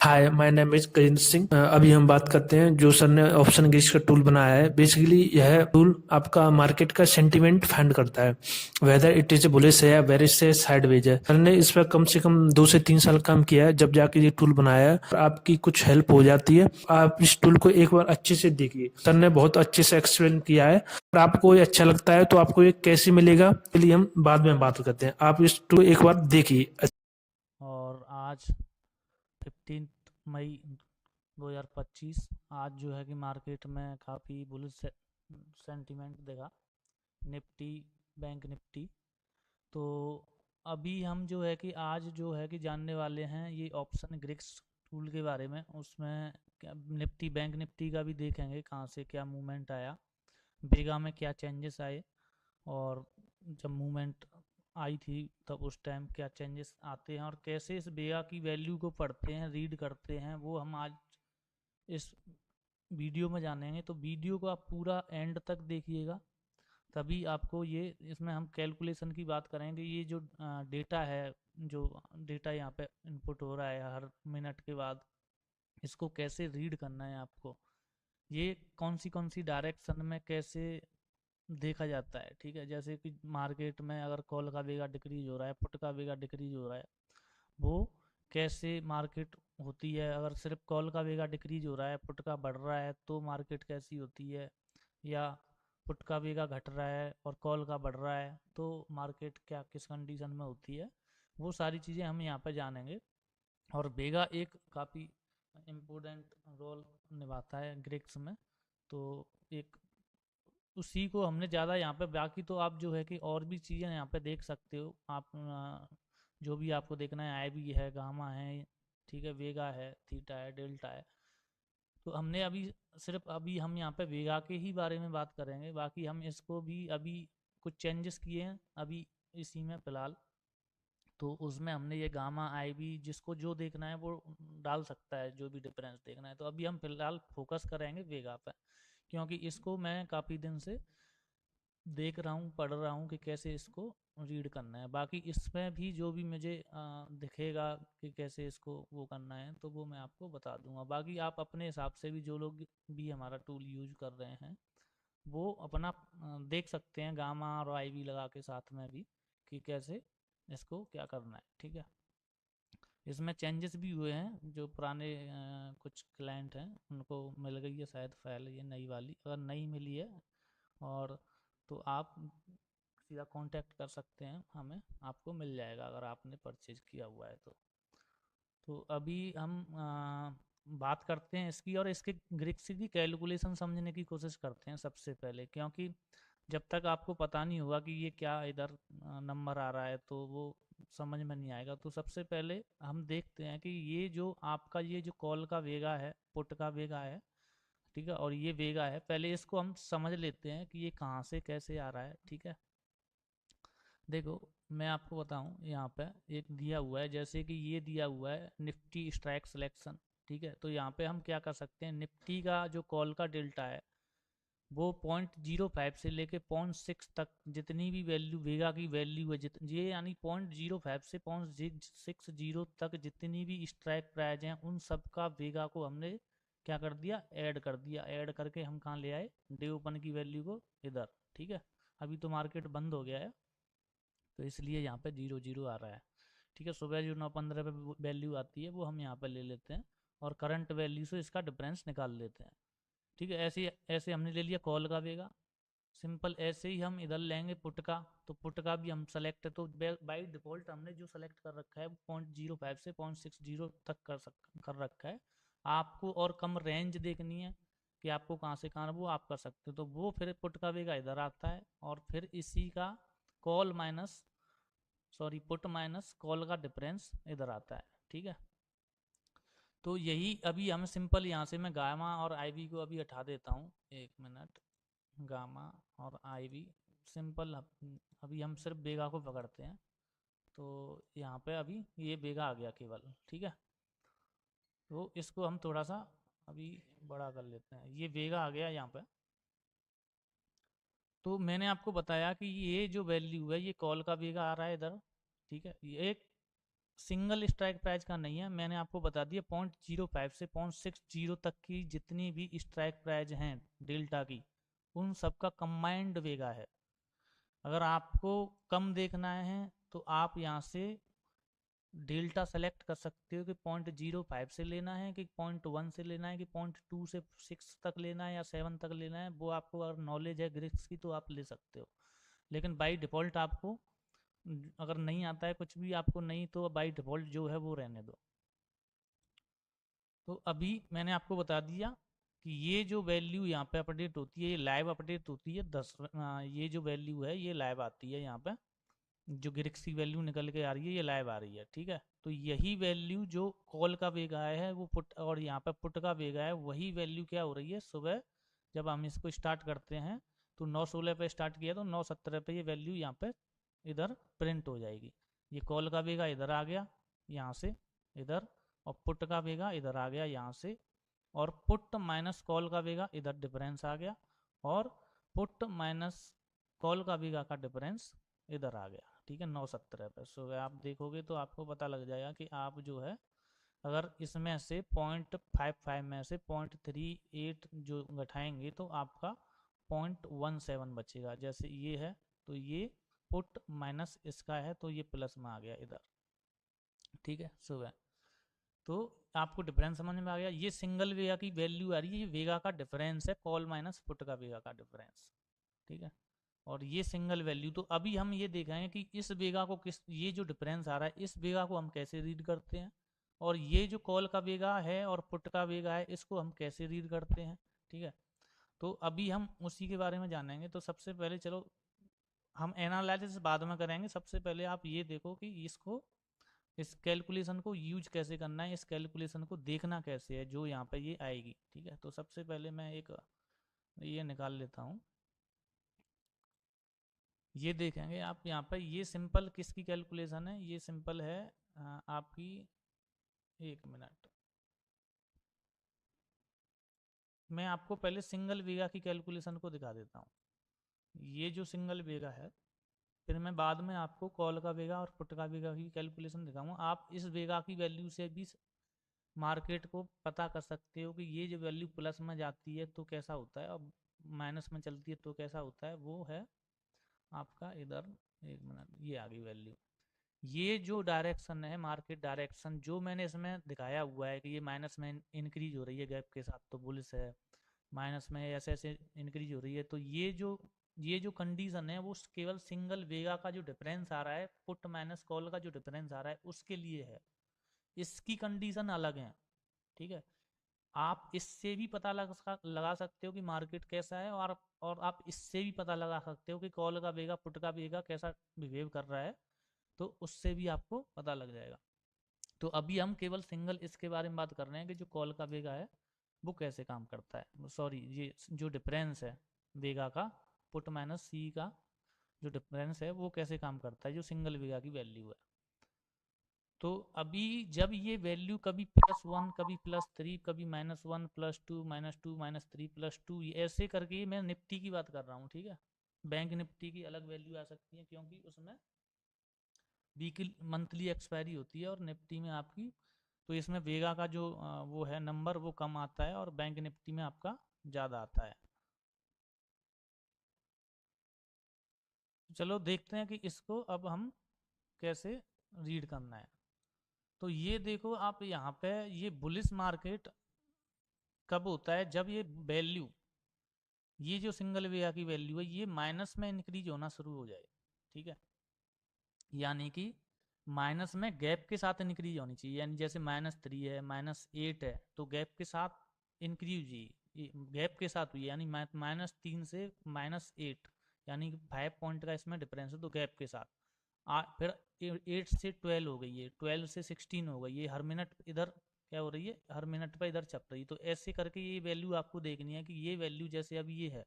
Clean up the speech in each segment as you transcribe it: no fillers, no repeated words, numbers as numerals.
Hi, my name is Gajendra Singh. अभी हम बात करते हैं जो सर ने ऑप्शन ग्रीस का टूल बनाया है। बेसिकली यह टूल आपका मार्केट का सेंटीमेंट फाइंड करता है, वेदर इट इज बुलिश है या बेरिश है, साइडवेज है। सर ने इस पर कम से कम 2 से 3 साल काम किया है, जब जाके ये टूल बनाया है। और आपकी कुछ हेल्प हो जाती है। आप इस टूल को एक बार अच्छे से देखिए, सर ने बहुत अच्छे से एक्सप्लेन किया है। और आपको ये अच्छा लगता है तो आपको ये कैसे मिलेगा, के लिए हम बाद में बात करते हैं। आप इस टूल एक बार देखिए। और आज 15 मई 2025 आज जो है कि मार्केट में काफ़ी बुलिश सेंटीमेंट देखा। Nifty, bank Nifty. तो अभी हम जो है कि आज जो है कि जानने वाले हैं ये ऑप्शन ग्रिक्स टूल के बारे में। उसमें क्या निफ्टी, बैंक निफ्टी का भी देखेंगे कहाँ से क्या मूवमेंट आया, बेगा में क्या चेंजेस आए, और जब मूवमेंट आई थी तब उस टाइम क्या चेंजेस आते हैं, और कैसे इस बेगा की वैल्यू को पढ़ते हैं, रीड करते हैं, वो हम आज इस वीडियो में जानेंगे। तो वीडियो को आप पूरा एंड तक देखिएगा, तभी आपको ये, इसमें हम कैलकुलेशन की बात करेंगे। ये जो डेटा है, जो डेटा यहाँ पे इनपुट हो रहा है हर मिनट के बाद, इसको कैसे रीड करना है आपको, ये कौन सी डायरेक्शन में कैसे देखा जाता है। ठीक है, जैसे कि मार्केट में अगर कॉल का वेगा डिक्रीज हो रहा है, पुट का वेगा डिक्रीज हो रहा है, वो कैसे मार्केट होती है। अगर सिर्फ कॉल का वेगा डिक्रीज हो रहा है, पुट का बढ़ रहा है, तो मार्केट कैसी होती है। या पुट का वेगा घट रहा है और कॉल का बढ़ रहा है, तो मार्केट क्या किस कंडीशन में होती है, वो सारी चीज़ें हम यहाँ पे जानेंगे। और वेगा एक काफ़ी इम्पोर्टेंट रोल निभाता है ग्रिक्स में। तो एक उसी को हमने ज़्यादा यहाँ पे, बाकी तो आप जो है कि और भी चीज़ें यहाँ पे देख सकते हो आप, जो भी आपको देखना है, आई भी है, गामा है, ठीक है, वेगा है, थीटा है, डेल्टा है। तो हमने अभी सिर्फ अभी हम यहाँ पे वेगा के ही बारे में बात करेंगे, बाकी हम इसको भी अभी कुछ चेंजेस किए हैं अभी इसी में फ़िलहाल। तो उसमें हमने ये गामा आई भी, जिसको जो देखना है वो डाल सकता है, जो भी डिफरेंस देखना है। तो अभी हम फिलहाल फोकस करेंगे वेगा पर, क्योंकि इसको मैं काफ़ी दिन से देख रहा हूँ, पढ़ रहा हूँ कि कैसे इसको रीड करना है। बाकी इसमें भी जो भी मुझे दिखेगा कि कैसे इसको वो करना है, तो वो मैं आपको बता दूंगा। बाकी आप अपने हिसाब से भी, जो लोग भी हमारा टूल यूज कर रहे हैं, वो अपना देख सकते हैं गामा और आई भी लगा के साथ में भी, कि कैसे इसको क्या करना है। ठीक है, इसमें चेंजेस भी हुए हैं। जो पुराने कुछ क्लाइंट हैं उनको मिल गई है शायद फाइल, ये नई वाली अगर नहीं मिली है, और तो आप सीधा कांटेक्ट कर सकते हैं हमें, आपको मिल जाएगा अगर आपने परचेज किया हुआ है तो अभी हम बात करते हैं इसकी, और इसके ग्रिक्स की कैलकुलेशन समझने की कोशिश करते हैं सबसे पहले। क्योंकि जब तक आपको पता नहीं होगा कि ये क्या इधर नंबर आ रहा है, तो वो समझ में नहीं आएगा। तो सबसे पहले हम देखते हैं कि ये जो आपका ये जो कॉल का वेगा है, पुट का वेगा है, ठीक है, और ये वेगा है, पहले इसको हम समझ लेते हैं कि ये कहाँ से कैसे आ रहा है। ठीक है, देखो मैं आपको बताऊं, यहाँ पे एक दिया हुआ है, जैसे कि ये दिया हुआ है निफ्टी स्ट्राइक सिलेक्शन। ठीक है, तो यहाँ पे हम क्या कर सकते हैं, निफ्टी का जो कॉल का डेल्टा है, वो 0.05 से लेके 0.6 तक जितनी भी वैल्यू वेगा की वैल्यू है, ये यानी 0.05 से 0.60 तक जितनी भी स्ट्राइक प्राइस हैं, उन सब का वेगा को हमने क्या कर दिया, ऐड कर दिया। ऐड करके हम कहाँ ले आए, डे ओपन की वैल्यू को इधर। ठीक है, अभी तो मार्केट बंद हो गया है, तो इसलिए यहाँ पे 0 0 आ रहा है। ठीक है, सुबह जो 9:15 पे वैल्यू आती है वो हम यहाँ पे ले लेते हैं, और करंट वैल्यू से इसका डिफरेंस निकाल लेते हैं। ठीक है, ऐसे ऐसे हमने ले लिया कॉल का वेगा। सिंपल ऐसे ही हम इधर लेंगे पुट का, तो पुट का भी हम सेलेक्ट है, तो बाई डिफॉल्ट हमने जो सेलेक्ट कर रखा है 0.05 से 0.60 तक कर रखा है। आपको और कम रेंज देखनी है कि आपको कहाँ से कहाँ, वो आप कर सकते हो। तो वो फिर पुट का वेगा इधर आता है, और फिर इसी का call minus, sorry put minus call का डिफरेंस इधर आता है। ठीक है, तो यही अभी हम सिंपल यहाँ से मैं गामा और आईवी को अभी हटा देता हूँ, एक मिनट। गामा और आईवी सिंपल, अभी हम सिर्फ बेगा को पकड़ते हैं। तो यहाँ पे अभी ये बेगा आ गया केवल। ठीक है, तो इसको हम थोड़ा सा अभी बड़ा कर लेते हैं, ये बेगा आ गया यहाँ पे। तो मैंने आपको बताया कि ये जो वैल्यू है, ये कॉल का बेगा आ रहा है इधर। ठीक है, ये एक सिंगल स्ट्राइक प्राइस का नहीं है, मैंने आपको बता दिया 0.05 से 0.60 तक की जितनी भी स्ट्राइक प्राइस हैं डेल्टा की, उन सबका कंबाइंड वेगा है। अगर आपको कम देखना है तो आप यहाँ से डेल्टा सेलेक्ट कर सकते हो कि 0.05 से लेना है कि 0.1 से लेना है कि 0.2 से 6 तक लेना है या 7 तक लेना है। वो आपको अगर नॉलेज है ग्रिक्स की तो आप ले सकते हो, लेकिन बाई डिफ़ॉल्ट आपको अगर नहीं आता है कुछ भी आपको नहीं, तो बाई डिफ़ॉल्ट जो है वो रहने दो। तो अभी मैंने आपको बता दिया कि ये जो वैल्यू यहाँ पे अपडेट होती है, ये लाइव अपडेट होती है 10, ये जो वैल्यू है ये लाइव आती है यहाँ पे, जो ग्रिक्स की वैल्यू निकल के आ रही है ये लाइव आ रही है, ठीक है। तो यही वैल्यू जो कॉल का वेग आया है वो पुट, और यहाँ पे पुट का वेग आया है, वही वैल्यू क्या हो रही है सुबह जब हम इसको स्टार्ट करते हैं तो 9:16 पे स्टार्ट किया तो 9:17 पे ये वैल्यू यहाँ पे इधर प्रिंट हो जाएगी। ये कॉल का वेगा इधर आ गया यहाँ से इधर, और पुट का वेगा इधर आ गया यहाँ से, और पुट माइनस कॉल का वेगा इधर डिफरेंस आ गया, और पुट माइनस कॉल का वेगा का डिफरेंस इधर आ गया, ठीक है 9:17 पे। सो आप देखोगे तो आपको पता लग जाएगा कि आप जो है अगर इसमें से 0.55 में से 0.38 जो घटाएंगे तो आपका 0.17 बचेगा। जैसे ये है तो ये पुट माइनस इसका है तो ये प्लस में आ गया इधर, ठीक है। सुबह तो आपको डिफरेंस समझ में आ गया। ये सिंगल वेगा की वैल्यू आ रही है, ये वेगा का डिफरेंस है, कॉल माइनस पुट का वेगा का डिफरेंस, ठीक है। और ये सिंगल वैल्यू, तो अभी हम ये देखेंगे कि इस वेगा को किस, ये जो डिफरेंस आ रहा है इस वेगा को हम कैसे रीड करते हैं, और ये जो कॉल का वेगा है और पुट का वेगा है इसको हम कैसे रीड करते हैं, ठीक है। तो अभी हम उसी के बारे में जानेंगे। तो सबसे पहले चलो हम एनालिसिस बाद में करेंगे, सबसे पहले आप ये देखो कि इसको, इस कैलकुलेशन को यूज कैसे करना है, इस कैलकुलेशन को देखना कैसे है जो यहाँ पे ये आएगी, ठीक है। तो सबसे पहले मैं एक ये निकाल लेता हूँ, ये देखेंगे आप यहाँ पर, ये सिंपल किसकी कैलकुलेशन है, ये सिंपल है आपकी, एक मिनट मैं आपको पहले सिंगल वेगा की कैलकुलेशन को दिखा देता हूँ। ये जो सिंगल वेगा है, फिर मैं बाद में आपको कॉल का वेगा और पुट का वेगा की कैलकुलेशन दिखाऊंगा। आप इस वेगा की वैल्यू से भी मार्केट को पता कर सकते हो कि ये जो वैल्यू प्लस में जाती है तो कैसा होता है, और माइनस में चलती है तो कैसा होता है। वो है आपका इधर, एक मिनट, ये आ गई वैल्यू। ये जो डायरेक्शन है मार्केट डायरेक्शन जो मैंने इसमें दिखाया हुआ है कि ये माइनस में इंक्रीज हो रही है गैप के साथ तो बुलिश है, माइनस में ऐसे ऐसे इंक्रीज हो रही है, तो ये जो कंडीशन है वो केवल सिंगल वेगा का जो डिफरेंस आ रहा है, पुट माइनस कॉल का जो डिफरेंस आ रहा है उसके लिए है। इसकी कंडीशन अलग है, ठीक है। आप इससे भी पता लगा सकते हो कि मार्केट कैसा है, और आप इससे भी पता लगा सकते हो कि कॉल का वेगा पुट का वेगा कैसा बिहेव कर रहा है, तो उससे भी आपको पता लग जाएगा। तो अभी हम केवल सिंगल इसके बारे में बात कर रहे हैं कि जो कॉल का वेगा है वो कैसे काम करता है, सॉरी ये जो डिफरेंस है वेगा का, पुट माइनस सी का जो डिफरेंस है वो कैसे काम करता है, जो सिंगल वेगा की वैल्यू है। तो अभी जब ये वैल्यू कभी +1 कभी +3 कभी -1 +2 -2 -3 +2 ऐसे करके, मैं निफ्टी की बात कर रहा हूँ, ठीक है। बैंक निफ्टी की अलग वैल्यू आ सकती है क्योंकि उसमें वीकली मंथली एक्सपायरी होती है, और निफ्टी में आपकी, तो इसमें वेगा का जो वो है नंबर वो कम आता है और बैंक निफ्टी में आपका ज़्यादा आता है। चलो देखते हैं कि इसको अब हम कैसे रीड करना है। तो ये देखो आप यहाँ पे, ये बुलिश मार्केट कब होता है, जब ये वैल्यू, ये जो सिंगल वेगा की वैल्यू है ये माइनस में इंक्रीज होना शुरू हो जाए, ठीक है। यानी कि माइनस में गैप के साथ इंक्रीज होनी चाहिए, यानी जैसे -3 है -8 है तो गैप के साथ इंक्रीज हुई, गैप के साथ हुई, यानी -3 से -8, यानी कि 5 पॉइंट का इसमें डिफरेंस है तो गैप के साथ फिर 8 से 12 हो गई है, 12 से 16 हो गई, ये हर मिनट इधर क्या हो रही है, हर मिनट पर इधर छप रही है। तो ऐसे करके ये वैल्यू आपको देखनी है कि ये वैल्यू जैसे अभी ये है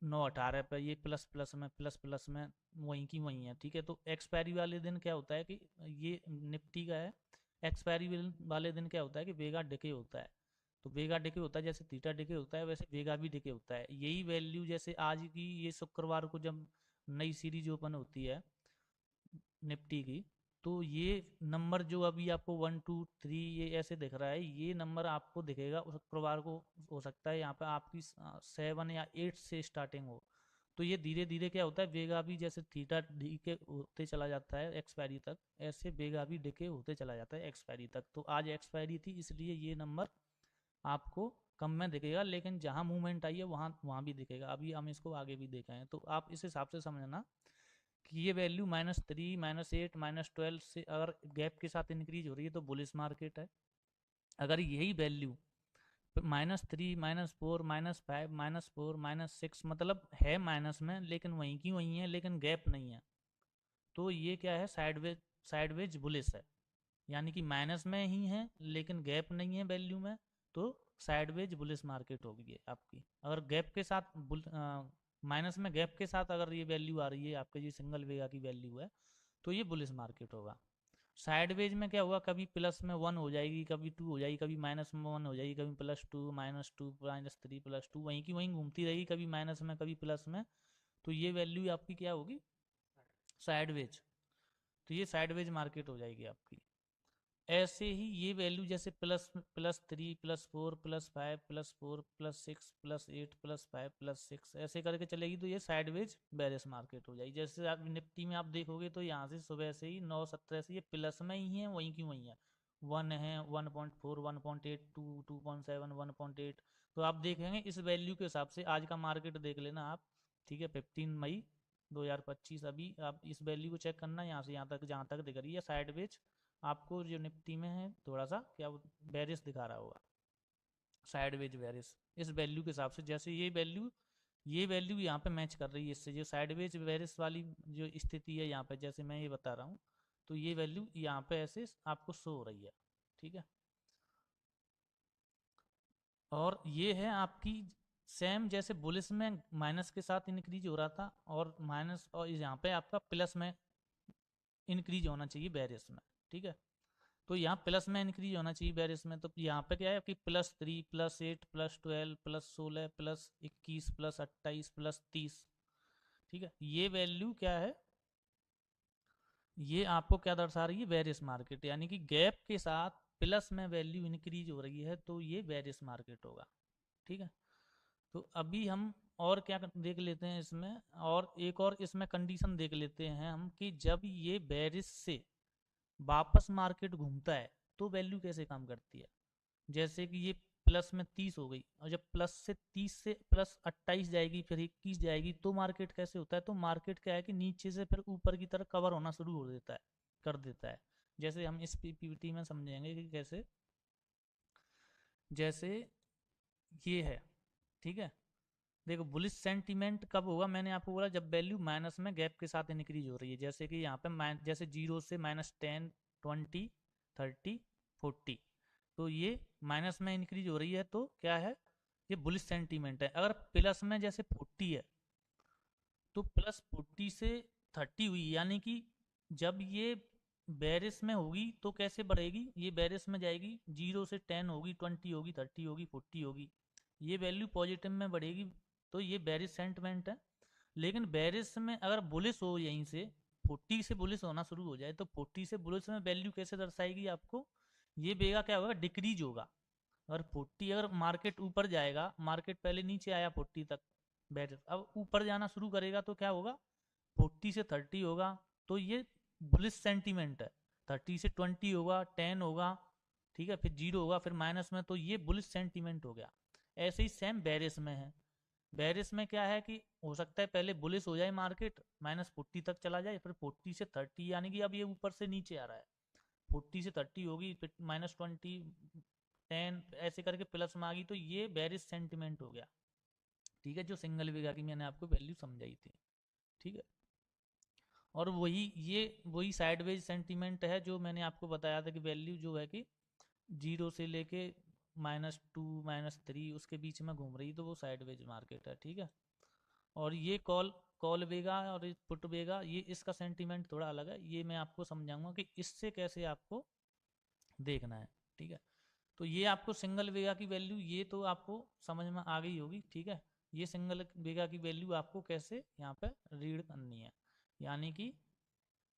9:18 पे, ये प्लस प्लस में प्लस प्लस में वहीं की वहीं है, ठीक है। तो एक्सपायरी वाले दिन क्या होता है कि ये निफ्टी का है, एक्सपायरी वाले दिन क्या होता है कि वेगा डिके होता है। तो वेगा डिके होता है, जैसे थीटा डिके होता है वैसे वेगा भी डिके होता है। यही वैल्यू जैसे आज की ये शुक्रवार को जब नई सीरीज ओपन होती है निफ्टी की, तो ये नंबर जो अभी आपको 1 2 3 ये ऐसे दिख रहा है, ये नंबर आपको दिखेगा उस शुक्रवार को। हो सकता है यहाँ पे आपकी 7 या 8 से स्टार्टिंग हो। तो ये धीरे धीरे क्या होता है, वेगा भी जैसे थीटा डी के होते चला जाता है एक्सपायरी तक, ऐसे वेगा भी डिके होते चला जाता है एक्सपायरी तक। तो आज एक्सपायरी थी इसलिए ये नंबर आपको कम में दिखेगा, लेकिन जहाँ मूवमेंट आई है वहाँ वहाँ भी दिखेगा। अभी हम इसको आगे भी देखें, तो आप इस हिसाब से समझना कि ये वैल्यू -3 -8 -12 से अगर गैप के साथ इंक्रीज हो रही है तो बुलिश मार्केट है। अगर यही वैल्यू -3 -4 -5 -4 -6 मतलब है माइनस में, लेकिन वहीं की वहीं है, लेकिन गैप नहीं है, तो ये क्या है, साइडवेज बुलिश है। यानी कि माइनस में ही है लेकिन गैप नहीं है वैल्यू में, तो साइडवेज बुलिश मार्केट होगी आपकी। अगर गैप के साथ माइनस में गैप के साथ अगर ये वैल्यू आ रही है आपके, ये सिंगल वेगा की वैल्यू है, तो ये बुलिश मार्केट होगा। साइडवेज में क्या होगा, कभी प्लस में 1 हो जाएगी, कभी 2 हो जाएगी, कभी माइनस में 1 हो जाएगी, कभी +2 -2 -3 +2 वहीं की वहीं घूमती रहेगी, कभी माइनस में कभी प्लस में। तो ये वैल्यू आपकी क्या होगी, साइडवेज। तो ये साइडवेज मार्केट हो जाएगी आपकी। ऐसे ही ये वैल्यू जैसे +3 +4 +5 +4 +6 +8 +5 +6 ऐसे करके चलेगी, तो ये साइडवेज बेरिश मार्केट हो जाएगी। जैसे आप निफ्टी में आप देखोगे तो यहाँ से सुबह से ही 9:17 से ये प्लस में ही है, वहीं की वहीं है, 1 है 1.4 1.8 2 2.7 1.8। तो आप देखेंगे इस वैल्यू के हिसाब से आज का मार्केट देख लेना आप, ठीक है, 15 मई 2025। अभी आप इस वैल्यू को चेक करना, यहाँ से यहाँ तक जहाँ तक दिख रही है साइडवेज, आपको जो निफ्टी में है थोड़ा सा क्या बेरिश दिखा रहा होगा, साइडवेज बेरिश इस वैल्यू के हिसाब से। जैसे ये वैल्यू यहाँ पे मैच कर रही है इससे, जो साइडवेज बेरिश वाली जो स्थिति है यहाँ पे, जैसे मैं ये बता रहा हूँ, तो ये वैल्यू यहाँ पे ऐसे आपको शो हो रही है, ठीक है। और ये है आपकी सेम जैसे बुलिस में माइनस के साथ इंक्रीज हो रहा था, और माइनस, और यहाँ पे आपका प्लस में इंक्रीज होना चाहिए बेरिस में, ठीक है। तो यहाँ प्लस में इंक्रीज होना चाहिए बेरिस में, तो यहाँ पे क्या है कि +3 +8 +12 +16 +21 +28 +30, ठीक है। ये वैल्यू क्या है, ये आपको क्या दर्शा रही है, बेरिस मार्केट, यानी कि गैप के साथ प्लस में वैल्यू इंक्रीज हो रही है, तो ये बेरिस मार्केट होगा, ठीक है। तो अभी हम और क्या देख लेते हैं इसमें, और एक और इसमें कंडीशन देख लेते हैं हम, कि जब ये बेरिस से वापस मार्केट घूमता है तो वैल्यू कैसे काम करती है। जैसे कि ये प्लस में 30 हो गई, और जब प्लस से 30 से +28 जाएगी, फिर 21 जाएगी, तो मार्केट कैसे होता है, तो मार्केट क्या है कि नीचे से फिर ऊपर की तरफ कवर होना शुरू हो देता है, कर देता है। जैसे हम इस पीपीटी में समझेंगे कि कैसे, जैसे ये है, ठीक है। देखो बुलिश सेंटीमेंट कब होगा, मैंने आपको बोला जब वैल्यू माइनस में गैप के साथ इंक्रीज हो रही है। जैसे कि यहाँ पे जैसे 0 से -10 20 30 40, तो ये माइनस में इंक्रीज हो रही है, तो क्या है, ये बुलिश सेंटीमेंट है। अगर प्लस में जैसे 40 है, तो +40 से 30 हुई, यानी कि जब ये बेरिस में होगी तो कैसे बढ़ेगी, ये बेरिस में जाएगी, 0 से 10 होगी, 20 होगी, 30 होगी, 40 होगी, ये वैल्यू पॉजिटिव में बढ़ेगी, तो ये बेरिस सेंटिमेंट है। लेकिन बेरिस में अगर बुलिस हो, यहीं से 40 से बुलिस होना शुरू हो जाए, तो 40 से बुलिस में वैल्यू कैसे दर्शाएगी आपको, ये बेगा क्या होगा, डिक्रीज होगा। अगर 40, अगर मार्केट ऊपर जाएगा, मार्केट पहले नीचे आया 40 तक, बेरिस अब ऊपर जाना शुरू करेगा, तो क्या होगा, 40 से 30 होगा, तो ये बुलिश सेंटीमेंट है। 30 से 20 होगा, 10 होगा, ठीक है, फिर 0 होगा, फिर माइनस में, तो ये बुलिश सेंटीमेंट हो गया। ऐसे ही सेम बेरिस में है। बेरिस में क्या है कि हो सकता है पहले बुलिश हो जाए मार्केट, -40 तक चला जाए, फिर 40 से 30, यानी कि अब ये ऊपर से नीचे आ रहा है, 40 से 30 होगी, फिर -20 10 ऐसे करके प्लस में आ गई, तो ये बेरिस सेंटिमेंट हो गया, ठीक है, जो सिंगल वेगा की मैंने आपको वैल्यू समझाई थी, ठीक है। और वही साइडवेज सेंटीमेंट है जो मैंने आपको बताया था कि वैल्यू जो है कि 0 से लेके -2 -3 उसके बीच में घूम रही, तो वो साइडवेज मार्केट है, ठीक है। और ये कॉल वेगा और पुट वेगा, ये इसका सेंटीमेंट थोड़ा अलग है, ये मैं आपको समझाऊंगा कि इससे कैसे आपको देखना है, ठीक है। तो ये आपको सिंगल वेगा की वैल्यू, ये तो आपको समझ में आ गई होगी, ठीक है। ये सिंगल वेगा की वैल्यू आपको कैसे यहाँ पे रीड करनी है, यानी कि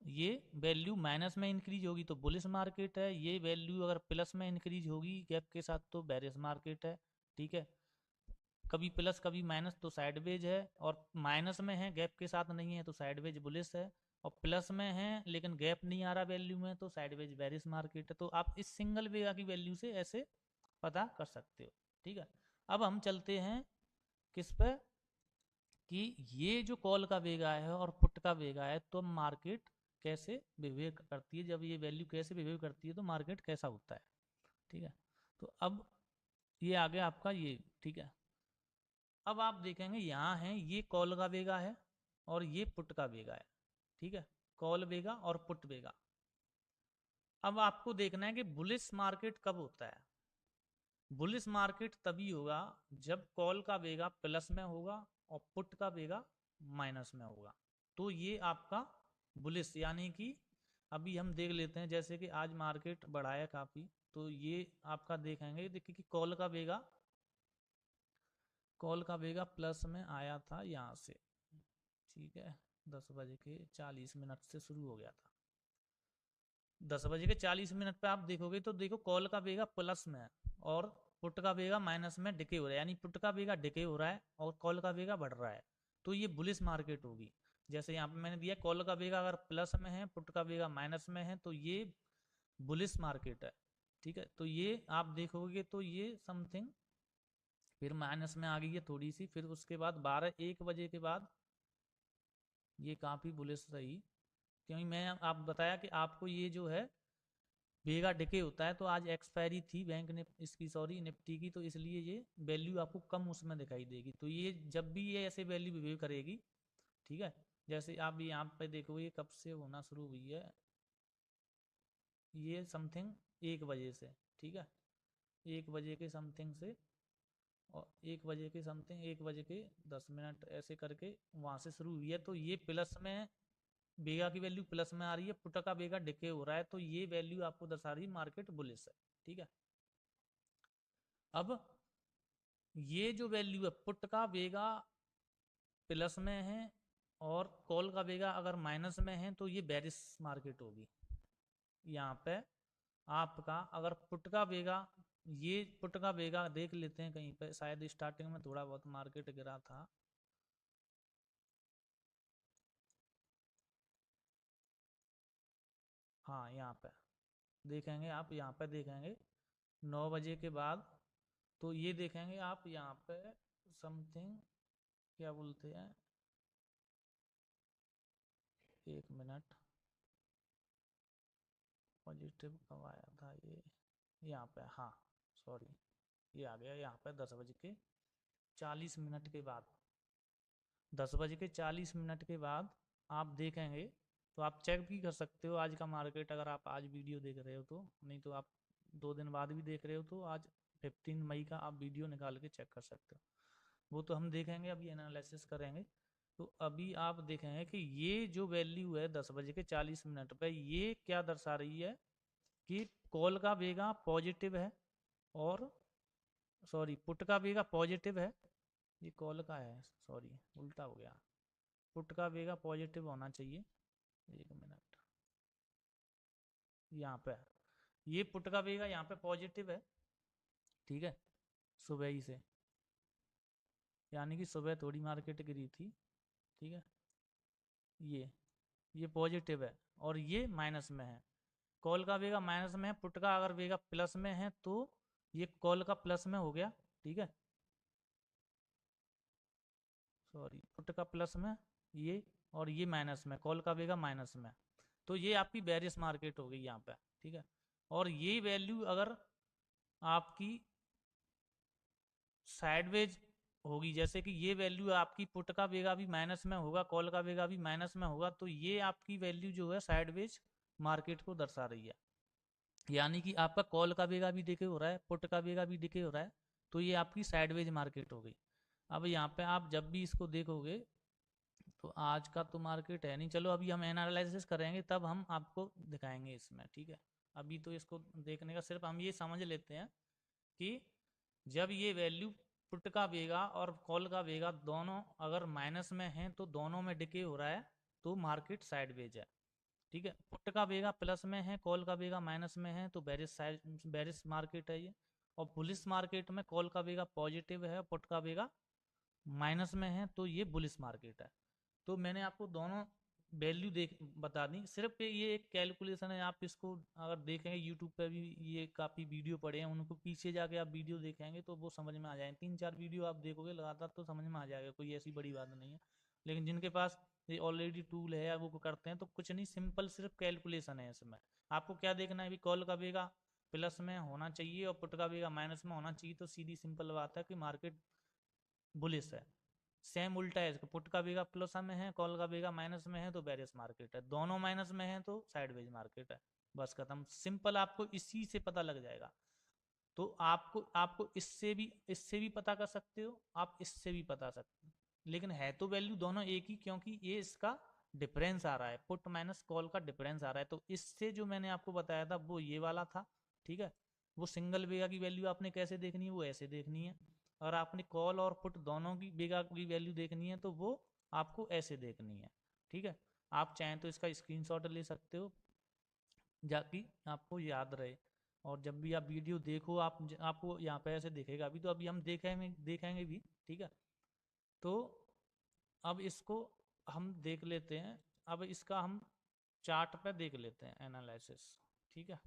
ये वैल्यू माइनस में इंक्रीज होगी तो बुलिश मार्केट है, ये वैल्यू अगर प्लस में इंक्रीज होगी गैप के साथ तो बेरिश मार्केट है। ठीक है, कभी प्लस कभी माइनस तो साइडवेज है, और माइनस में है गैप के साथ नहीं है तो साइडवेज बुलिश है, और प्लस में है लेकिन गैप नहीं आ रहा वैल्यू में तो साइडवेज बेरिश मार्केट है। तो आप इस सिंगल वेगा की वैल्यू से ऐसे पता कर सकते हो। ठीक है, अब हम चलते हैं किस पे, कि ये जो कॉल का वेगा है और पुट का वेगा है तो मार्केट कैसे बिहेव करती है, जब ये वैल्यू कैसे बिहेव करती है तो मार्केट कैसा होता है। ठीक है, तो अब ये आ गया आपका ये। ठीक है, अब आप देखेंगे यहाँ है ये कॉल का वेगा है और ये पुट का वेगा है। ठीक है, कॉल वेगा और पुट वेगा। अब आपको देखना है कि बुलिश मार्केट कब होता है। बुलिश मार्केट तभी होगा जब कॉल का वेगा प्लस में होगा और पुट का वेगा माइनस में होगा, तो ये आपका बुलिश। यानी कि अभी हम देख लेते हैं, जैसे कि आज मार्केट बढ़ा है काफ़ी, तो ये आपका देखेंगे, देखिए कि कॉल का वेगा प्लस में आया था यहाँ से। ठीक है, 10 बज के 40 मिनट से शुरू हो गया था। 10 बज के 40 मिनट पे आप देखोगे तो देखो कॉल का वेगा प्लस में है और पुट का वेगा माइनस में डिके हो रहा है, यानी पुट का वेगा डिके हो रहा है और कॉल का वेगा बढ़ रहा है, तो ये बुलिश मार्केट होगी। जैसे यहाँ पे मैंने दिया कॉल का वेगा अगर प्लस में है पुट का वेगा माइनस में है तो ये बुलिश मार्केट है। ठीक है, तो ये आप देखोगे तो ये समथिंग फिर माइनस में आ गई है थोड़ी सी, फिर उसके बाद 12-1 बजे के बाद ये काफ़ी बुलिश रही, क्योंकि मैं आप बताया कि आपको ये जो है वेगा डिके होता है, तो आज एक्सपायरी थी बैंक ने इसकी, सॉरी निफ्टी की, तो इसलिए ये वैल्यू आपको कम उसमें दिखाई देगी। तो ये जब भी ये ऐसे वैल्यू बिहेव करेगी, ठीक है, जैसे आप यहाँ पे देखोगे कब से होना शुरू हुई है, ये समथिंग 1 बजे से। ठीक है, 1 बजे के समथिंग से, और 1 बजे के समथिंग 1 बजे के 10 मिनट ऐसे करके वहाँ से शुरू हुई है, तो ये प्लस में बेगा की वैल्यू प्लस में आ रही है, पुट का बेगा डिके हो रहा है, तो ये वैल्यू आपको दर्शा रही है मार्केट बुलिश है। ठीक है, अब ये जो वैल्यू है पुट का बेगा प्लस में है और कॉल का बेगा अगर माइनस में है तो ये बेरिश मार्केट होगी। यहाँ पे आपका अगर पुट का बेगा, ये पुट का बेगा देख लेते हैं कहीं पे, शायद स्टार्टिंग में थोड़ा बहुत मार्केट गिरा था। हाँ, यहाँ पे देखेंगे, आप यहाँ पे देखेंगे 9 बजे के बाद, तो ये देखेंगे आप यहाँ पे समथिंग क्या बोलते हैं, 1 मिनट, पॉजिटिव कब आया था ये, यहाँ पे, हाँ सॉरी, ये आ गया यहाँ पे 10 बज के 40 मिनट के बाद। 10 बज के 40 मिनट के बाद आप देखेंगे, तो आप चेक भी कर सकते हो आज का मार्केट, अगर आप आज वीडियो देख रहे हो तो, नहीं तो आप 2 दिन बाद भी देख रहे हो तो आज 15 मई का आप वीडियो निकाल के चेक कर सकते हो। वो तो हम देखेंगे, अभी एनालिसिस करेंगे। तो अभी आप देखेंगे कि ये जो वैल्यू है 10 बज के 40 मिनट पे, ये क्या दर्शा रही है कि कॉल का बेगा पॉजिटिव है, और सॉरी पुट का बेगा पॉजिटिव है, ये कॉल का है, सॉरी उल्टा हो गया, पुट का बेगा पॉजिटिव होना चाहिए। 1 मिनट, यहाँ पे ये पुट का बेगा यहाँ पे पॉजिटिव है। ठीक है, सुबह ही से, यानी कि सुबह थोड़ी मार्केट गिरी थी। ठीक है, ये पॉजिटिव है और ये माइनस में है, कॉल का वेगा माइनस में है, पुट का अगर वेगा प्लस में है तो ये कॉल का प्लस में हो गया। ठीक है, सॉरी पुट का प्लस में ये, और ये माइनस में, कॉल का वेगा माइनस में, तो ये आपकी बेरिश मार्केट हो गई यहाँ पे। ठीक है, और ये वैल्यू अगर आपकी साइडवेज होगी, जैसे कि ये वैल्यू आपकी पुट का वेगा भी माइनस में होगा, कॉल का वेगा भी माइनस में होगा, तो ये आपकी वैल्यू जो है साइडवेज मार्केट को दर्शा रही है। यानी कि आपका कॉल का बेगा भी डिके हो रहा है, पुट का बेगा भी डिके हो रहा है, तो ये आपकी साइडवेज मार्केट हो गई। अब यहाँ पे आप जब भी इसको देखोगे, तो आज का तो मार्केट है नहीं, चलो अभी हम एनालिसिस करेंगे तब हम आपको दिखाएंगे इसमें। ठीक है, अभी तो इसको देखने का सिर्फ हम ये समझ लेते हैं कि जब ये वैल्यू पुट का बेगा और कॉल का बेगा दोनों अगर माइनस में हैं तो दोनों में डिके हो रहा है, तो मार्केट साइडवेज है। ठीक है। पुट का बेगा प्लस में है, कॉल का बेगा माइनस में है, तो बेरिश मार्केट है ये। और बुलिश मार्केट में कॉल का बेगा पॉजिटिव है, पुट का बेगा माइनस में है, तो ये बुलिश मार्केट है। तो मैंने आपको दोनों वैल्यू देख बता दी। सिर्फ ये एक कैलकुलेशन है, आप इसको अगर देखेंगे यूट्यूब पे भी ये काफ़ी वीडियो पड़े हैं, उनको पीछे जाके आप वीडियो देखेंगे तो वो समझ में आ जाएंगे। 3-4 वीडियो आप देखोगे लगातार तो समझ में आ जाएगा, कोई ऐसी बड़ी बात नहीं है। लेकिन जिनके पास ये ऑलरेडी टूल है या वो करते हैं तो कुछ नहीं, सिंपल सिर्फ कैलकुलेशन है इसमें। आपको क्या देखना है, अभी कॉल का बेगा प्लस में होना चाहिए और पुट का बेगा माइनस में होना चाहिए, तो सीधी सिंपल बात है कि मार्केट बुलिश है। सेम उल्टा है इसका, पुट का बेगा प्लस में है, कॉल का बेगा माइनस में है, तो बेरिश मार्केट है। दोनों माइनस में है तो साइडवेज मार्केट है। बस खत्म, सिंपल, आपको इसी से पता लग जाएगा। तो आपको आपको इससे भी पता कर सकते हो, आप इससे भी पता सकते हो, लेकिन है तो वैल्यू दोनों एक ही, क्योंकि ये इसका डिफरेंस आ रहा है, पुट माइनस कॉल का डिफरेंस आ रहा है। तो इससे जो मैंने आपको बताया था वो ये वाला था, ठीक है। वो सिंगल बेगा की वैल्यू आपने कैसे देखनी है, वो ऐसे देखनी है। और आपने कॉल और पुट दोनों की बेगा की वैल्यू देखनी है तो वो आपको ऐसे देखनी है, ठीक है। आप चाहें तो इसका स्क्रीनशॉट ले सकते हो, जाकि आपको याद रहे। और जब भी आप वीडियो देखो, आपको यहाँ पे ऐसे दिखेगा। अभी तो अभी हम देखेंगे देखेंगे भी, ठीक है। तो अब इसको हम देख लेते हैं। अब इसका हम चार्ट पे देख लेते हैं एनालिसिस, ठीक है।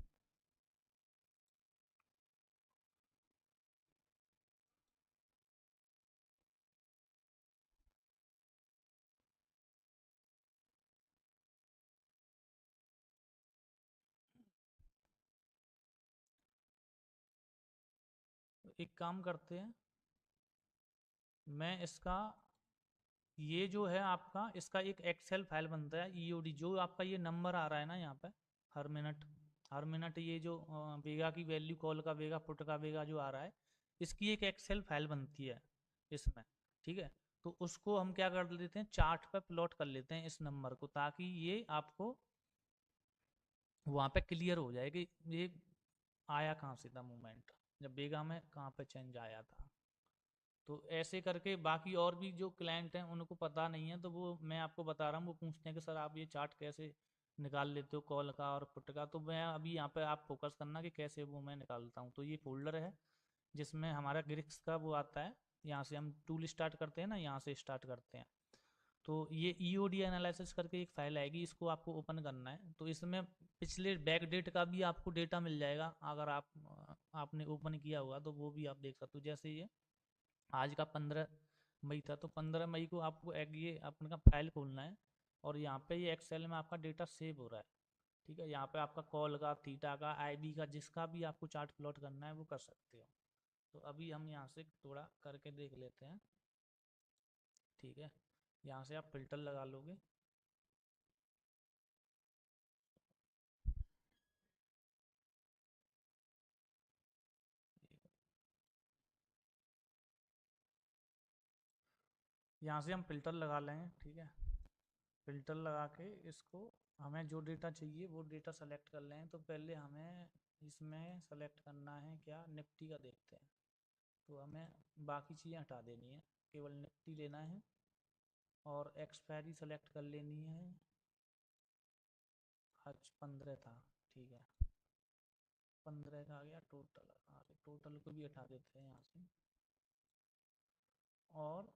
तो एक काम करते हैं, मैं इसका ये जो है आपका, इसका एक एक्सेल फाइल बनता है ईओडी, जो आपका ये नंबर आ रहा है ना यहाँ पे, हर मिनट हर मिनट ये जो बेगा की वैल्यू, कॉल का बेगा पुट का बेगा जो आ रहा है, इसकी एक एक्सेल फाइल बनती है इसमें, ठीक है। तो उसको हम क्या कर लेते हैं, चार्ट पे प्लॉट कर लेते हैं इस नंबर को, ताकि ये आपको वहाँ पे क्लियर हो जाए कि ये आया कहाँ से था मूवमेंट, जब बेगा में कहाँ पे चेंज आया था। तो ऐसे करके बाकी और भी जो क्लाइंट हैं उनको पता नहीं है, तो वो मैं आपको बता रहा हूँ, वो पूछते हैं कि सर आप ये चार्ट कैसे निकाल लेते हो कॉल का और पुट का। तो मैं अभी यहाँ पे आप फोकस करना कि कैसे वो मैं निकालता हूँ। तो ये फोल्डर है जिसमें हमारा ग्रिक्स का वो आता है, यहाँ से हम टूल स्टार्ट करते हैं ना, यहाँ से स्टार्ट करते हैं। तो ये ईओडी एनालिसिस करके एक फाइल आएगी, इसको आपको ओपन करना है। तो इसमें पिछले बैक डेट का भी आपको डेटा मिल जाएगा, अगर आपने ओपन किया हुआ तो वो भी आप देख सकते हो। जैसे ये आज का 15 मई था, तो 15 मई को आपको एक ये अपने फाइल खोलना है, और यहाँ पे ये एक्सेल में आपका डेटा सेव हो रहा है, ठीक है। यहाँ पे आपका कॉल का, थीटा का, आईबी का, जिसका भी आपको चार्ट प्लॉट करना है वो कर सकते हो। तो अभी हम यहाँ से थोड़ा करके देख लेते हैं, ठीक है। यहाँ से आप फिल्टर लगा लोगे, यहाँ से हम फिल्टर लगा लेंगे, ठीक है। फिल्टर लगा के इसको, हमें जो डेटा चाहिए वो डेटा सेलेक्ट कर लें। तो पहले हमें इसमें सेलेक्ट करना है क्या, निफ्टी का देखते हैं। तो हमें बाकी चीज़ें हटा देनी है, केवल निफ्टी लेना है, और एक्सपायरी सेलेक्ट कर लेनी है। आज 15 था, ठीक है, 15 का आ गया टोटल। टोटल को भी हटा देते हैं यहाँ से। और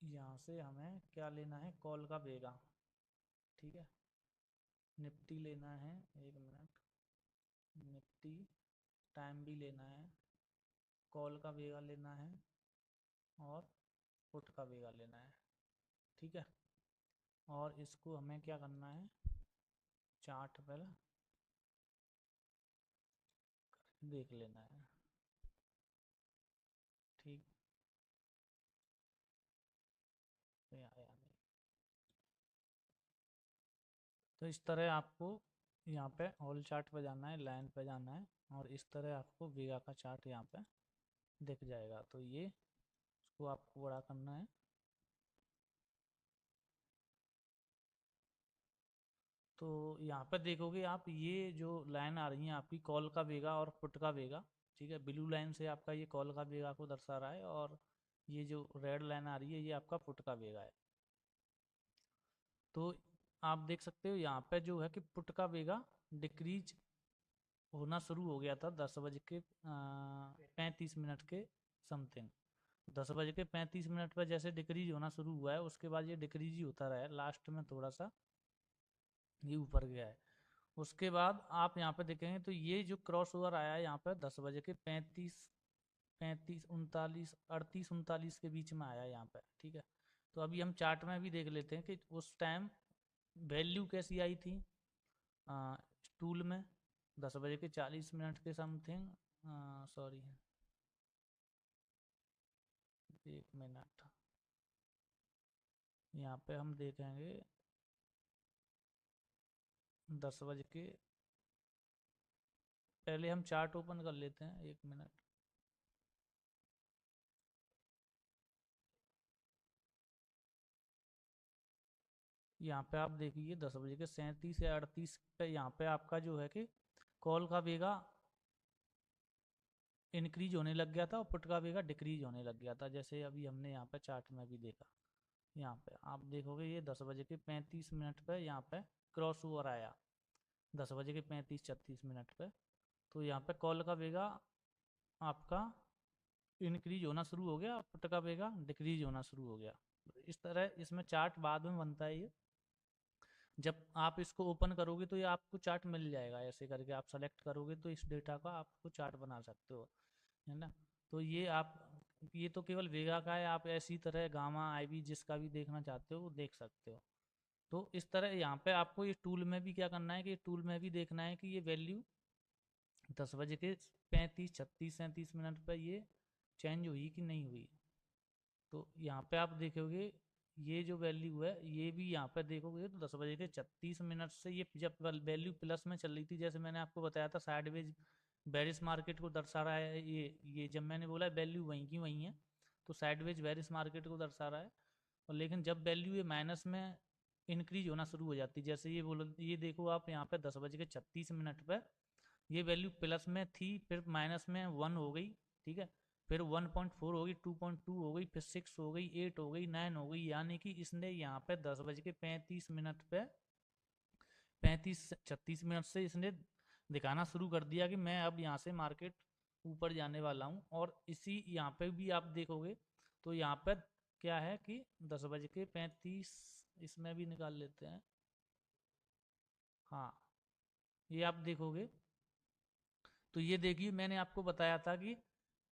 यहाँ से हमें क्या लेना है, कॉल का बेगा, ठीक है। निफ्टी लेना है, एक मिनट, निफ्टी टाइम भी लेना है, कॉल का बेगा लेना है, और पुट का बेगा लेना है, ठीक है। और इसको हमें क्या करना है, चार्ट पर देख लेना है, ठीक। तो आया नहीं, तो इस तरह आपको यहाँ पे ऑल चार्ट पे जाना है, लाइन पे जाना है, और इस तरह आपको बीघा का चार्ट यहाँ पे दिख जाएगा। तो ये इसको आपको बड़ा करना है। तो यहाँ पे देखोगे आप, ये जो लाइन आ रही है आपकी कॉल का बेगा और पुट का बेगा, ठीक है। ब्लू लाइन से आपका ये कॉल का बेगा को दर्शा रहा है, और ये जो रेड लाइन आ रही है ये आपका पुट का बेगा है। तो आप देख सकते हो यहाँ पे जो है कि पुट का बेगा डिक्रीज होना शुरू हो गया था 10 बज के 35 मिनट के समथिंग। 10 बज के 35 मिनट पर जैसे डिक्रीज होना शुरू हुआ है, उसके बाद ये डिक्रीज ही होता रहा है, लास्ट में थोड़ा सा ये ऊपर गया है। उसके बाद आप यहाँ पे देखेंगे तो ये जो क्रॉस ओवर आया है यहाँ पे 10 बजे के 35 35 39 38 39 के बीच में आया है यहाँ पे, ठीक है। तो अभी हम चार्ट में भी देख लेते हैं कि उस टाइम वैल्यू कैसी आई थी टूल में 10 बजे के 40 मिनट के समथिंग। सॉरी, 1 मिनट, यहाँ पे हम देखेंगे 10 बज के, पहले हम चार्ट ओपन कर लेते हैं, 1 मिनट। यहाँ पे आप देखिए 10 बजे के 37 या 38 पे यहाँ पे आपका जो है कि कॉल का बेगा इंक्रीज होने लग गया था और पुट का बेगा डिक्रीज होने लग गया था, जैसे अभी हमने यहाँ पे चार्ट में भी देखा। यहाँ पे आप देखोगे ये 10 बजे के 35 मिनट पे यहाँ पे क्रॉस ओवर आया 10 बजे के 35 36 मिनट पे। तो यहाँ पे कॉल का बेगा आपका इंक्रीज होना शुरू हो गया, पुट का बेगा डिक्रीज होना शुरू हो गया। इस तरह इसमें चार्ट बाद में बनता है ये, जब आप इसको ओपन करोगे तो ये आपको चार्ट मिल जाएगा, ऐसे करके आप सेलेक्ट करोगे तो इस डेटा का आपको चार्ट बना सकते हो, है ना। तो ये आप, ये तो केवल वेगा का है, आप ऐसी तरह गामा आईवी जिसका भी देखना चाहते हो वो देख सकते हो। तो इस तरह यहाँ पे आपको ये टूल में भी क्या करना है कि टूल में भी देखना है कि ये वैल्यू 10 बजे के 35 36 37 मिनट पर ये चेंज हुई कि नहीं हुई। तो यहाँ पे आप देखोगे ये जो वैल्यू है ये भी यहाँ पे देखोगे तो 10 बजे के 36 मिनट से ये जब वैल्यू प्लस में चल रही थी, जैसे मैंने आपको बताया था साइडवेज बेरिस मार्केट को दर्शा रहा है, ये जब मैंने बोला वैल्यू वहीं की वहीं है तो साइडवेज बेरिस मार्केट को दर्शा रहा है। और लेकिन जब वैल्यू ये माइनस में इंक्रीज होना शुरू हो जाती है, जैसे ये बोलो, ये देखो आप यहाँ पे 10 बजे के 36 मिनट पर ये वैल्यू प्लस में थी, फिर माइनस में 1 हो गई, ठीक है, फिर 1.4 हो गई, 2.2 हो गई, फिर 6 हो गई, 8 हो गई, 9 हो गई, यानी कि इसने यहाँ पे 10 बज के 35 मिनट पे 35 36 मिनट से इसने दिखाना शुरू कर दिया कि मैं अब यहाँ से मार्केट ऊपर जाने वाला हूँ। और इसी यहाँ पे भी आप देखोगे तो यहाँ पे क्या है कि 10 बज के 35, इसमें भी निकाल लेते हैं, हाँ, ये आप देखोगे तो ये देखिए मैंने आपको बताया था कि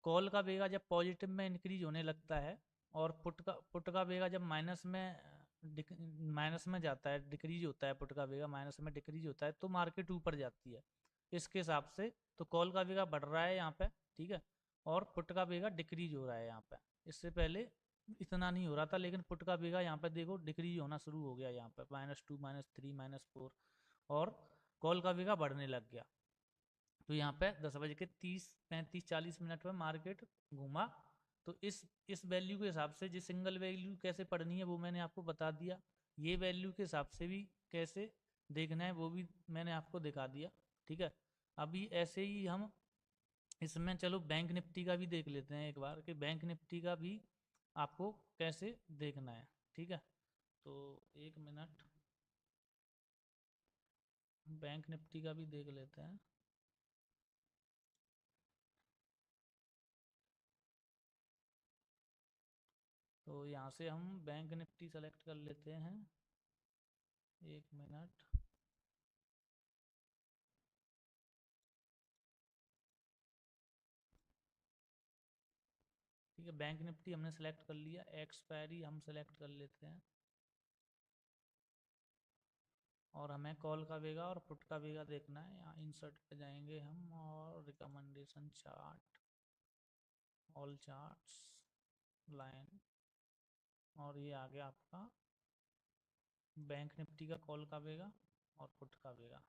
कॉल का बेगा जब पॉजिटिव में इंक्रीज होने लगता है और पुट का बेगा जब माइनस में जाता है, डिक्रीज होता है, पुट का बेगा माइनस में डिक्रीज होता है तो मार्केट ऊपर जाती है। इसके हिसाब से तो कॉल का बेगा बढ़ रहा है यहाँ पे, ठीक है, और पुट का बेगा डिक्रीज हो रहा है यहाँ पे। इससे पहले इतना नहीं हो रहा था, लेकिन पुट का बेगा यहाँ पे देखो डिक्रीज होना शुरू हो गया, यहाँ पे -2 -3 -4, और कॉल का बेगा बढ़ने लग गया। तो यहाँ पे 10 बज के 30 35 40 मिनट में मार्केट घूमा। तो इस वैल्यू के हिसाब से, जिस सिंगल वैल्यू कैसे पढ़नी है वो मैंने आपको बता दिया, ये वैल्यू के हिसाब से भी कैसे देखना है वो भी मैंने आपको दिखा दिया, ठीक है। अभी ऐसे ही हम इसमें चलो बैंक निफ्टी का भी देख लेते हैं एक बार कि बैंक निफ्टी का भी आपको कैसे देखना है, ठीक है। तो 1 मिनट, बैंक निफ्टी का भी देख लेते हैं। तो यहाँ से हम बैंक निफ्टी सेलेक्ट कर लेते हैं, 1 मिनट। ठीक है, बैंक निफ्टी हमने सेलेक्ट कर लिया, एक्सपायरी हम सेलेक्ट कर लेते हैं, और हमें कॉल का बेगा और पुट का बेगा देखना है। यहाँ इंसर्ट पे जाएंगे हम और recommendation chart, all charts, line, और ये आ गया आपका बैंक निफ्टी का कॉल का बेगा और पुट का बेगा।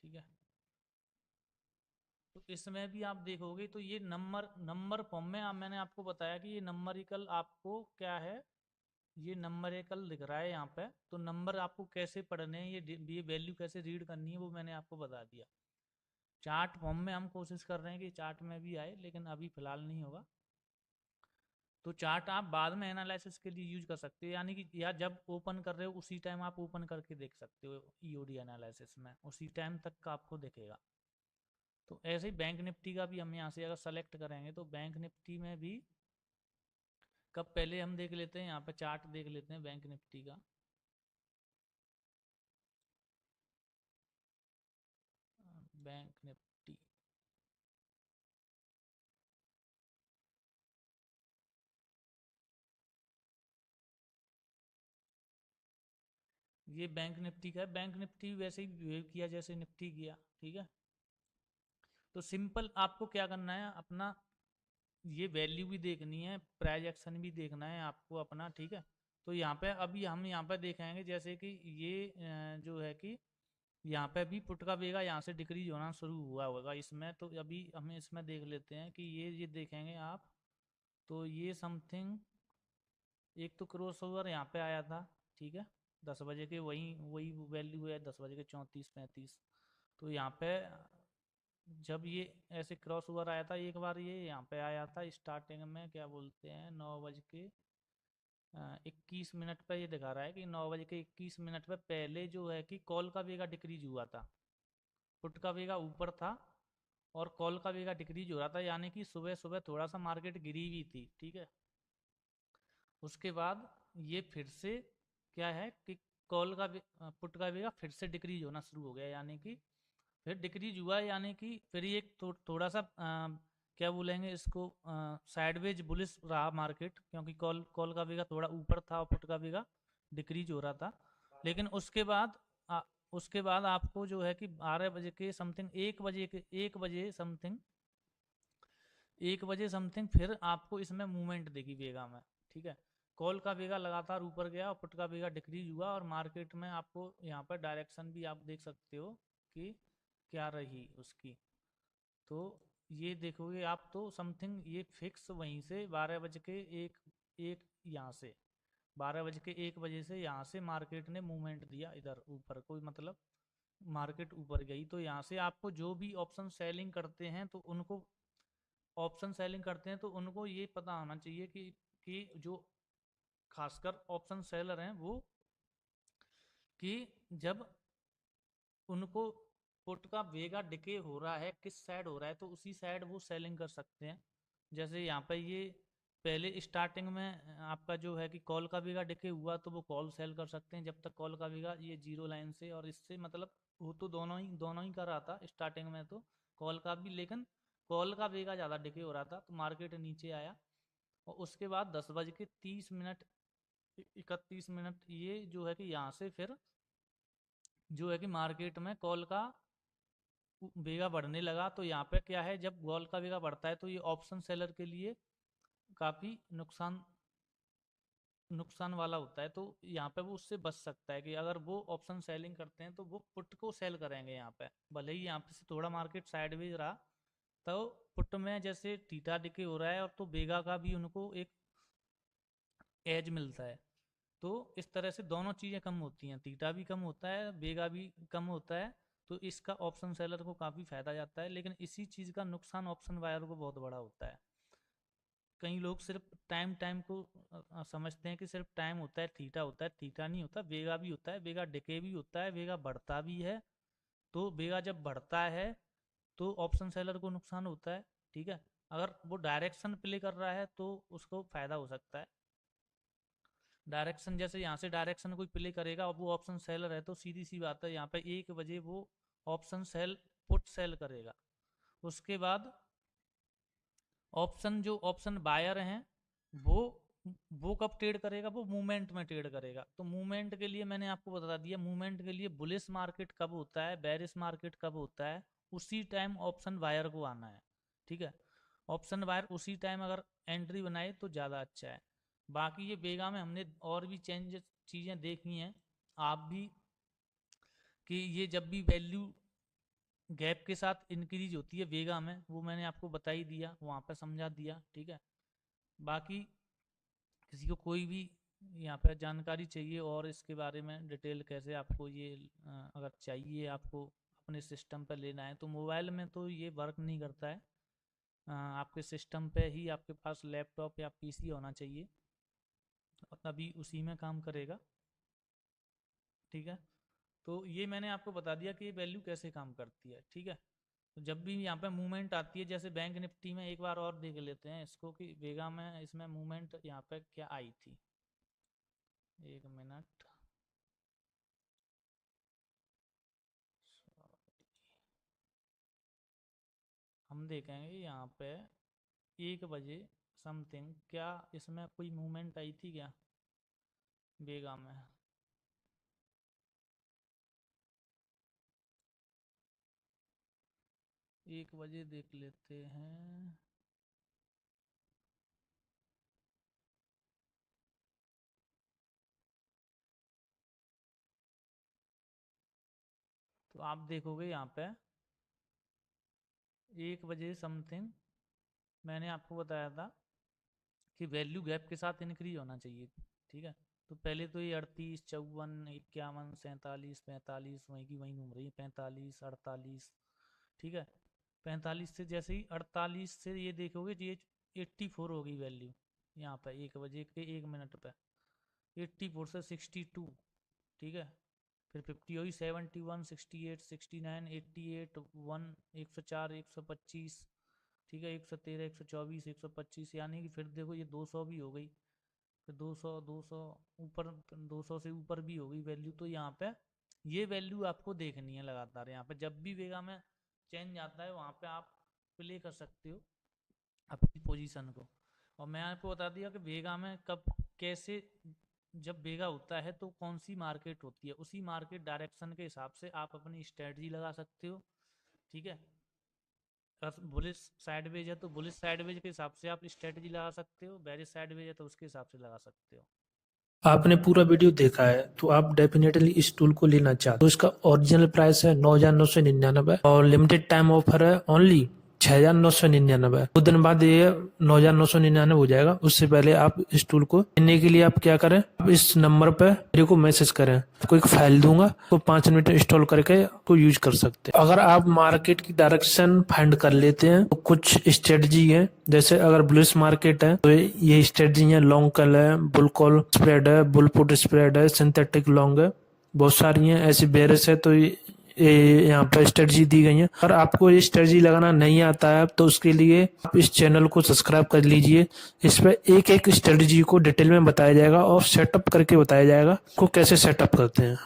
ठीक है, तो इसमें भी आप देखोगे तो ये नंबर नंबर फॉर्म में मैंने आपको बताया कि ये नंबरिकल आपको क्या है, ये नंबरिकल दिख रहा है यहाँ पे। तो नंबर आपको कैसे पढ़ने हैं, ये वैल्यू कैसे रीड करनी है वो मैंने आपको बता दिया। चार्ट फॉर्म में हम कोशिश कर रहे हैं कि चार्ट में भी आए, लेकिन अभी फिलहाल नहीं होगा। तो चार्ट आप बाद में एनालिसिस के लिए यूज कर सकते हो, यानी कि या जब ओपन कर रहे हो उसी टाइम आप ओपन करके देख सकते हो, ईओडी एनालिसिस में उसी टाइम तक का आपको दिखेगा। तो ऐसे ही बैंक निफ्टी का भी हम यहाँ से अगर सेलेक्ट करेंगे तो बैंक निफ्टी में भी कब, पहले हम देख लेते हैं यहाँ पे चार्ट देख लेते हैं बैंक निफ्टी का। बैंक निफ्टी, ये बैंक निफ्टी का है। बैंक निफ्टी वैसे ही बिहेव किया जैसे निफ्टी किया, ठीक है। तो सिंपल आपको क्या करना है, अपना ये वैल्यू भी देखनी है, प्राइस एक्शन भी देखना है आपको अपना, ठीक है। तो यहाँ पे अभी हम यहाँ पे देखेंगे जैसे कि ये जो है कि यहाँ पे अभी पुट का बेगा यहाँ से डिक्रीज होना शुरू हुआ होगा इसमें। तो अभी हम इसमें देख लेते हैं कि ये देखेंगे आप, तो ये समथिंग एक तो क्रॉस ओवर यहाँ पे आया था, ठीक है, 10 बजे के, वही वही वैल्यू है 10 बजे के 34-35। तो यहाँ पे जब ये ऐसे क्रॉस ओवर आया था एक बार, ये यहाँ पे आया था स्टार्टिंग में, क्या बोलते हैं, 9 बज के 21 मिनट पे ये दिखा रहा है कि 9 बजे के 21 मिनट पे पहले जो है कि कॉल का वेगा डिक्रीज हुआ था, पुट का वेगा ऊपर था और कॉल का वेगा डिक्रीज हो रहा था, यानी कि सुबह सुबह थोड़ा सा मार्केट गिरी हुई थी, ठीक है। उसके बाद ये फिर से क्या है कि कॉल का पुट का वेगा फिर से डिक्रीज होना शुरू हो गया, यानी कि फिर डिक्रीज हुआ, यानी कि फिर ये थोड़ा सा क्या बोलेंगे इसको, साइडवेज बुलिश रहा मार्केट, क्योंकि कॉल कॉल का वेगा थोड़ा ऊपर था और पुट का वेगा डिक्रीज हो रहा था। लेकिन उसके बाद आपको जो है कि 12 बजे के समथिंग, 1 बजे समथिंग, 1 बजे समथिंग फिर आपको इसमें मूवमेंट देगी वेगा में, ठीक है। कॉल का वेगा लगातार ऊपर गया और पुट का वेगा डिक्रीज हुआ, और मार्केट में आपको यहाँ पर डायरेक्शन भी आप देख सकते हो कि क्या रही उसकी। तो ये देखोगे आप तो समथिंग ये फिक्स वहीं से 12 बज के एक एक यहाँ से 12 बज के 1 बजे से यहाँ से मार्केट ने मूवमेंट दिया इधर ऊपर, कोई मतलब मार्केट ऊपर गई। तो यहाँ से आपको जो भी ऑप्शन सेलिंग करते हैं तो उनको, ऑप्शन सेलिंग करते हैं तो उनको ये पता होना चाहिए कि जो खासकर ऑप्शन सेलर हैं वो, कि जब उनको पुट का वेगा डिके हो रहा है किस साइड हो रहा है तो उसी साइड वो सेलिंग कर सकते हैं। जैसे यहाँ पे ये पहले स्टार्टिंग में आपका जो है कि कॉल का वेगा डिके हुआ तो वो कॉल सेल कर सकते हैं जब तक कॉल का वेगा ये जीरो लाइन से और इससे, मतलब वो तो दोनों ही कर रहा था स्टार्टिंग में तो कॉल का भी, लेकिन कॉल का वेगा ज़्यादा डिके हो रहा था तो मार्केट नीचे आया। और उसके बाद 10 बज के 30 मिनट 31 मिनट ये जो है कि यहाँ से फिर जो है कि मार्केट में कॉल का वेगा बढ़ने लगा। तो यहाँ पे क्या है, जब कॉल का वेगा बढ़ता है तो ये ऑप्शन सेलर के लिए काफ़ी नुकसान वाला होता है। तो यहाँ पे वो उससे बच सकता है कि अगर वो ऑप्शन सेलिंग करते हैं तो वो पुट को सेल करेंगे यहाँ पे, भले ही यहाँ पे से थोड़ा मार्केट साइडवेज रहा। तो पुट में जैसे थीटा डिके हो रहा है और तो वेगा का भी उनको एक एज मिलता है। तो इस तरह से दोनों चीज़ें कम होती हैं, थीटा भी कम होता है, वेगा भी कम होता है। तो इसका ऑप्शन सेलर को काफ़ी फायदा जाता है, लेकिन इसी चीज़ का नुकसान ऑप्शन बायर को बहुत बड़ा होता है। कई लोग सिर्फ टाइम टाइम को समझते हैं कि सिर्फ टाइम होता है, थीटा होता है, थीटा नहीं होता, वेगा भी होता है, वेगा डिके भी होता है, वेगा बढ़ता भी है। तो वेगा जब बढ़ता है तो ऑप्शन सेलर को नुकसान होता है, ठीक है। अगर वो डायरेक्शन प्ले कर रहा है तो उसको फायदा हो सकता है। डायरेक्शन जैसे यहाँ से डायरेक्शन कोई प्ले करेगा और वो ऑप्शन सेलर है तो सीधी सी बात है यहाँ पे 1 बजे वो ऑप्शन सेल पुट सेल करेगा। उसके बाद ऑप्शन जो ऑप्शन बायर हैं वो वो कब ट्रेड करेगा, वो मूवमेंट में ट्रेड करेगा। तो मूवमेंट के लिए मैंने आपको बता दिया, मूवमेंट के लिए बुलिश मार्केट कब होता है, बेरिश मार्केट कब होता है, उसी टाइम ऑप्शन बायर को आना है, ठीक है। ऑप्शन बायर उसी टाइम अगर एंट्री बनाए तो ज़्यादा अच्छा है। बाकी ये बेगा में हमने और भी चीज़ें देखी हैं आप भी, कि ये जब भी वैल्यू गैप के साथ इंक्रीज होती है वेगा में, वो मैंने आपको बता ही दिया, वहाँ पे समझा दिया, ठीक है। बाकी किसी को कोई भी यहाँ पर जानकारी चाहिए और इसके बारे में डिटेल कैसे आपको ये अगर चाहिए आपको अपने सिस्टम पे लेना है तो मोबाइल में तो ये वर्क नहीं करता है। आपके सिस्टम पे ही आपके पास लैपटॉप या पीसी होना चाहिए, तभी उसी में काम करेगा। ठीक है, तो ये मैंने आपको बता दिया कि ये वैल्यू कैसे काम करती है। ठीक है, तो जब भी यहाँ पे मूवमेंट आती है, जैसे बैंक निफ्टी में एक बार और देख लेते हैं इसको कि वेगा में इसमें मूवमेंट यहाँ पे क्या आई थी। एक मिनट, हम देखेंगे यहाँ पे 1 बजे समथिंग क्या इसमें कोई मूवमेंट आई थी क्या वेगा में। 1 बजे देख लेते हैं। तो आप देखोगे यहाँ पे 1 बजे समथिंग मैंने आपको बताया था कि वैल्यू गैप के साथ इंक्रीज होना चाहिए। ठीक है, तो पहले तो ये 38, 54, 51, 47, 45 वहीं की वहीं घूम रही है, 45, 48। ठीक है, 45 से जैसे ही 48 से ये देखोगे ये 84 होगी वैल्यू यहाँ पे 1 बजे के 1 मिनट पे, 84 से 62। ठीक है, फिर 50 हुई, 71, 68, 69, 88, 1, 104, 125। ठीक है, 113, 124, 125, यानी कि फिर देखो ये 200 भी हो गई, फिर 200, 200 ऊपर, 200 से ऊपर भी हो गई वैल्यू। तो यहाँ पे ये वैल्यू आपको देखनी है लगातार। यहाँ पे जब भी वेगा में चेंज आता है वहाँ पे आप प्ले कर सकते हो अपनी पोजीशन को। और मैं आपको बता दिया कि वेगा में कब कैसे, जब वेगा होता है तो कौन सी मार्केट होती है, उसी मार्केट डायरेक्शन के हिसाब से आप अपनी स्ट्रेटजी लगा सकते हो। ठीक है, अगर बुलिश साइडवेज है तो बुलिश साइडवेज के हिसाब से आप स्ट्रेटजी लगा सकते हो, बेरिश साइडवेज है तो उसके हिसाब से लगा सकते हो। आपने पूरा वीडियो देखा है तो आप डेफिनेटली इस टूल को लेना चाहते हो। तो इसका ओरिजिनल प्राइस है 9,999 और लिमिटेड टाइम ऑफर है ओनली 6,999। 2 दिन बाद ये 9,999 हो जाएगा। उससे पहले आप इस टूल को लेने के लिए आप क्या करें, आप इस नंबर पे मेरे को मैसेज करें, आपको एक फाइल दूंगा तो 5 मिनट इंस्टॉल करके को यूज कर सकते हैं। अगर आप मार्केट की डायरेक्शन फाइंड कर लेते हैं तो कुछ स्ट्रेटजी है, जैसे अगर बुलिश मार्केट है तो ये स्ट्रेटजी है, लॉन्ग कॉल है, बुल कॉल स्प्रेड है, बुल पुट स्प्रेड है, सिंथेटिक लॉन्ग है, बहुत सारी हैं। ऐसी बेरिश है तो यहाँ पर स्ट्रेटजी दी गई है। अगर आपको ये स्ट्रेटजी लगाना नहीं आता है तो उसके लिए आप इस चैनल को सब्सक्राइब कर लीजिए। इस पर एक एक स्ट्रेटजी को डिटेल में बताया जाएगा और सेटअप करके बताया जाएगा को कैसे सेटअप करते हैं।